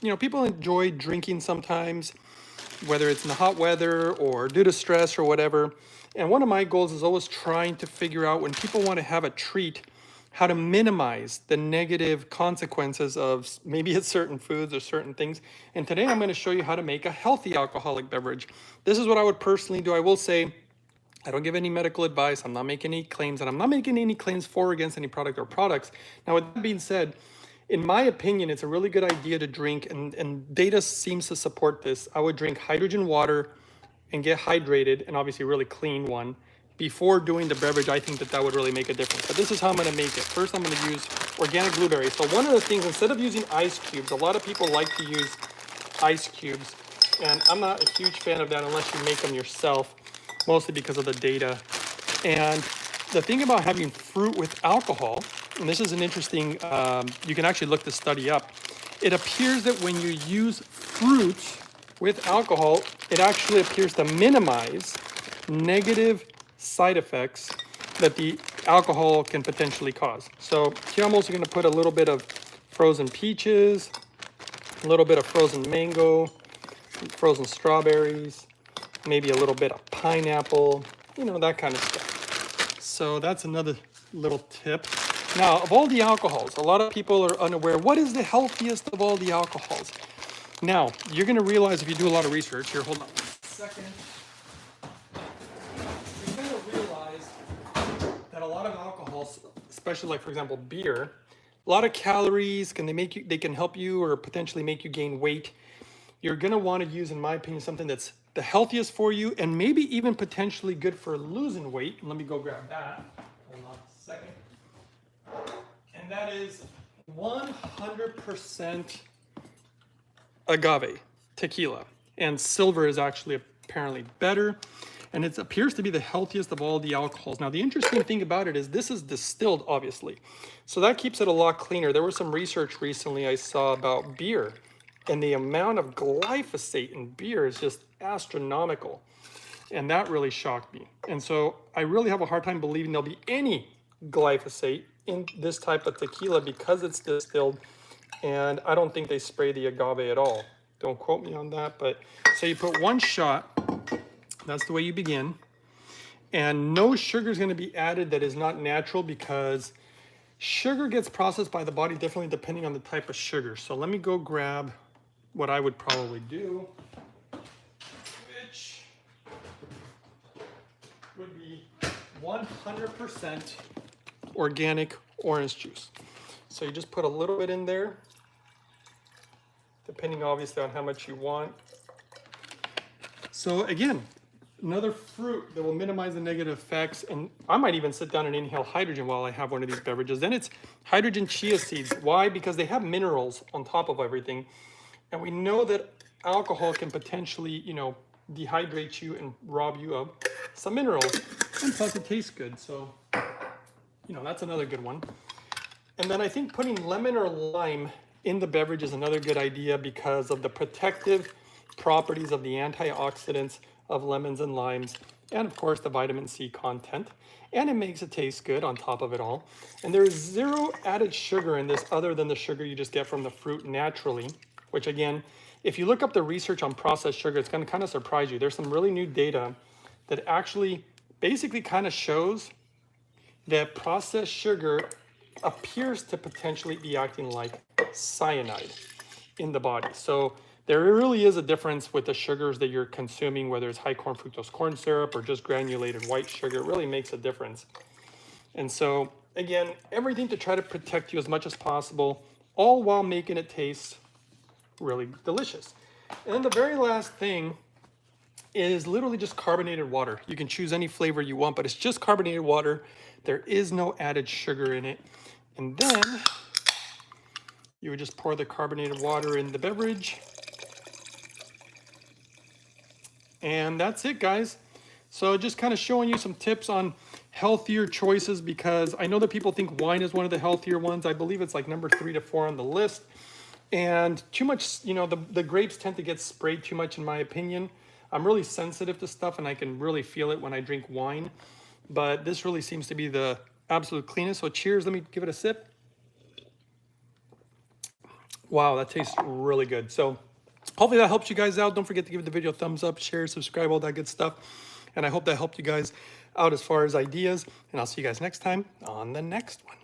you know, people enjoy drinking sometimes, whether it's in the hot weather or due to stress or whatever. And one of my goals is always trying to figure out when people want to have a treat, how to minimize the negative consequences of maybe it's certain foods or certain things. And today I'm going to show you how to make a healthy alcoholic beverage. This is what I would personally do. I will say, I don't give any medical advice. I'm not making any claims, and I'm not making any claims for or against any product or products. Now, with that being said, in my opinion, it's a really good idea to drink, and data seems to support this. I would drink hydrogen water and get hydrated, and obviously a really clean one, before doing the beverage. I think that that would really make a difference. But this is how I'm going to make it. First, I'm going to use organic blueberries. So one of the things, instead of using ice cubes, a lot of people like to use ice cubes, and I'm not a huge fan of that unless you make them yourself, mostly because of the data. And the thing about having fruit with alcohol, and this is an interesting, you can actually look this study up. It appears that when you use fruit with alcohol, it actually appears to minimize negative side effects that the alcohol can potentially cause. So here I'm also going to put a little bit of frozen peaches, a little bit of frozen mango, frozen strawberries, maybe a little bit of pineapple, you know, that kind of stuff. So that's another little tip. Now, of all the alcohols, a lot of people are unaware, what is the healthiest of all the alcohols? Now, you're going to realize if you do a lot of research here, hold on a second. You're going to realize that a lot of alcohols, especially like, for example, beer, a lot of calories, they can help you or potentially make you gain weight. You're going to want to use, in my opinion, something that's the healthiest for you and maybe even potentially good for losing weight. Let me go grab that. Hold on a second. And that is 100% agave tequila. And silver is actually apparently better. And it appears to be the healthiest of all the alcohols. Now, the interesting thing about it is this is distilled, obviously. So that keeps it a lot cleaner. There was some research recently I saw about beer. And the amount of glyphosate in beer is just astronomical. And that really shocked me. And so I really have a hard time believing there'll be any glyphosate in this type of tequila because it's distilled. And I don't think they spray the agave at all. Don't quote me on that. But so you put one shot. That's the way you begin. And no sugar is going to be added that is not natural because sugar gets processed by the body differently depending on the type of sugar. So let me go grab what I would probably do, which would be 100% organic orange juice. So you just put a little bit in there, depending obviously on how much you want. So again, another fruit that will minimize the negative effects, and I might even sit down and inhale hydrogen while I have one of these beverages. Then it's hydrogen chia seeds. Why? Because they have minerals on top of everything. And we know that alcohol can potentially, you know, dehydrate you and rob you of some minerals. And plus it tastes good. So, you know, that's another good one. And then I think putting lemon or lime in the beverage is another good idea because of the protective properties of the antioxidants of lemons and limes. And of course the vitamin C content. And it makes it taste good on top of it all. And there is zero added sugar in this other than the sugar you just get from the fruit naturally. Which again, if you look up the research on processed sugar, it's going to kind of surprise you. There's some really new data that actually basically kind of shows that processed sugar appears to potentially be acting like cyanide in the body. So there really is a difference with the sugars that you're consuming, whether it's high corn fructose corn syrup or just granulated white sugar. It really makes a difference. And so again, everything to try to protect you as much as possible, all while making it taste really delicious. And then the very last thing is literally just carbonated water. You can choose any flavor you want, but it's just carbonated water. There is no added sugar in it. And then you would just pour the carbonated water in the beverage. And that's it, guys. So just kind of showing you some tips on healthier choices because I know that people think wine is one of the healthier ones. I believe it's like number 3 to 4 on the list. And too much, you know, the grapes tend to get sprayed too much in my opinion. I'm really sensitive to stuff and I can really feel it when I drink wine. But this really seems to be the absolute cleanest. So cheers, let me give it a sip. Wow, that tastes really good. So hopefully that helps you guys out. Don't forget to give the video a thumbs up, share, subscribe, all that good stuff. And I hope that helped you guys out as far as ideas. And I'll see you guys next time on the next one.